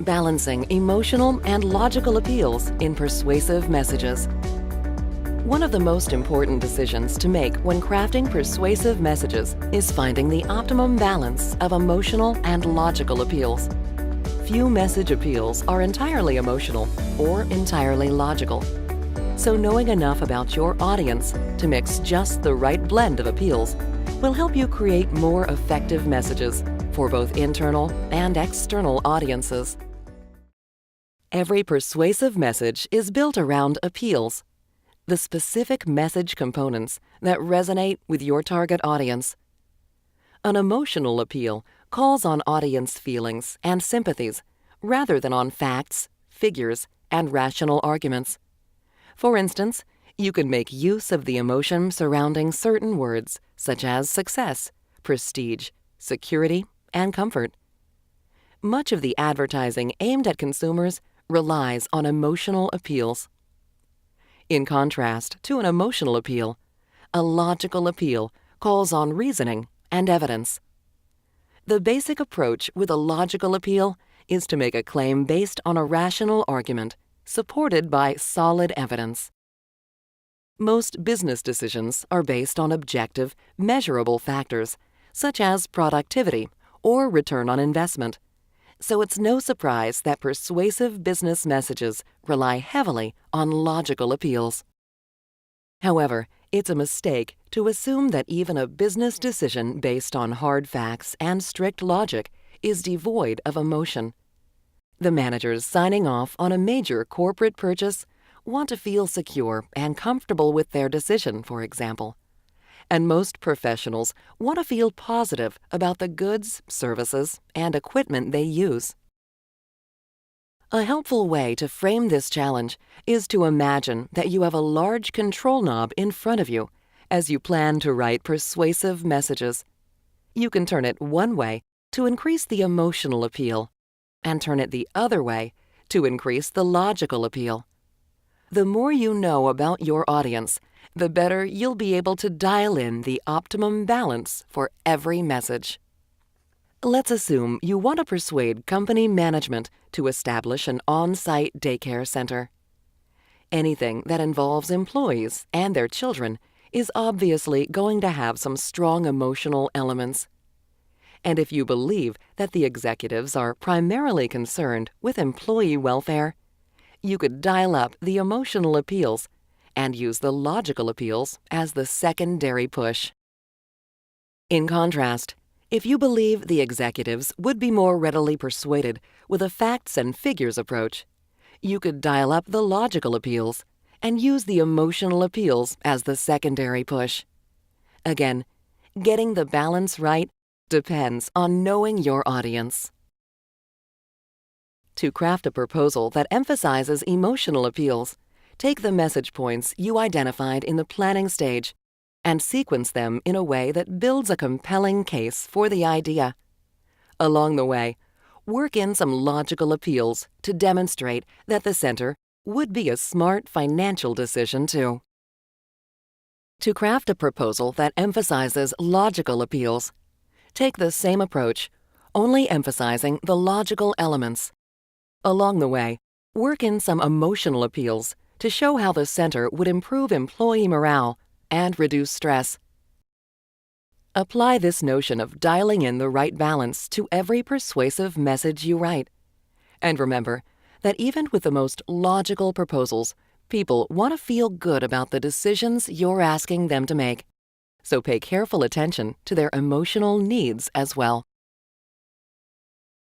balancing emotional and logical appeals in persuasive messages. One of the most important decisions to make when crafting persuasive messages is finding the optimum balance of emotional and logical appeals. Few message appeals are entirely emotional or entirely logical. So knowing enough about your audience to mix just the right blend of appeals will help you create more effective messages for both internal and external audiences. Every persuasive message is built around appeals, the specific message components that resonate with your target audience. An emotional appeal calls on audience feelings and sympathies rather than on facts, figures, and rational arguments. For instance, you can make use of the emotion surrounding certain words such as success, prestige, security, and comfort. Much of the advertising aimed at consumers relies on emotional appeals. In contrast to an emotional appeal, a logical appeal calls on reasoning and evidence. The basic approach with a logical appeal is to make a claim based on a rational argument, supported by solid evidence. Most business decisions are based on objective, measurable factors, such as productivity or return on investment. So it's no surprise that persuasive business messages rely heavily on logical appeals. However, it's a mistake to assume that even a business decision based on hard facts and strict logic is devoid of emotion. The managers signing off on a major corporate purchase want to feel secure and comfortable with their decision, for example. And most professionals want to feel positive about the goods, services, and equipment they use. A helpful way to frame this challenge is to imagine that you have a large control knob in front of you as you plan to write persuasive messages. You can turn it one way to increase the emotional appeal, and turn it the other way to increase the logical appeal. The more you know about your audience, the better you'll be able to dial in the optimum balance for every message. Let's assume you want to persuade company management to establish an on-site daycare center. Anything that involves employees and their children is obviously going to have some strong emotional elements. And if you believe that the executives are primarily concerned with employee welfare, you could dial up the emotional appeals and use the logical appeals as the secondary push. In contrast, if you believe the executives would be more readily persuaded with a facts and figures approach, you could dial up the logical appeals and use the emotional appeals as the secondary push. Again, getting the balance right depends on knowing your audience. To craft a proposal that emphasizes emotional appeals, take the message points you identified in the planning stage and sequence them in a way that builds a compelling case for the idea. Along the way, work in some logical appeals to demonstrate that the center would be a smart financial decision too. To craft a proposal that emphasizes logical appeals, take the same approach, only emphasizing the logical elements. Along the way, work in some emotional appeals to show how the center would improve employee morale and reduce stress. Apply this notion of dialing in the right balance to every persuasive message you write. And remember that even with the most logical proposals, people want to feel good about the decisions you're asking them to make. So pay careful attention to their emotional needs as well.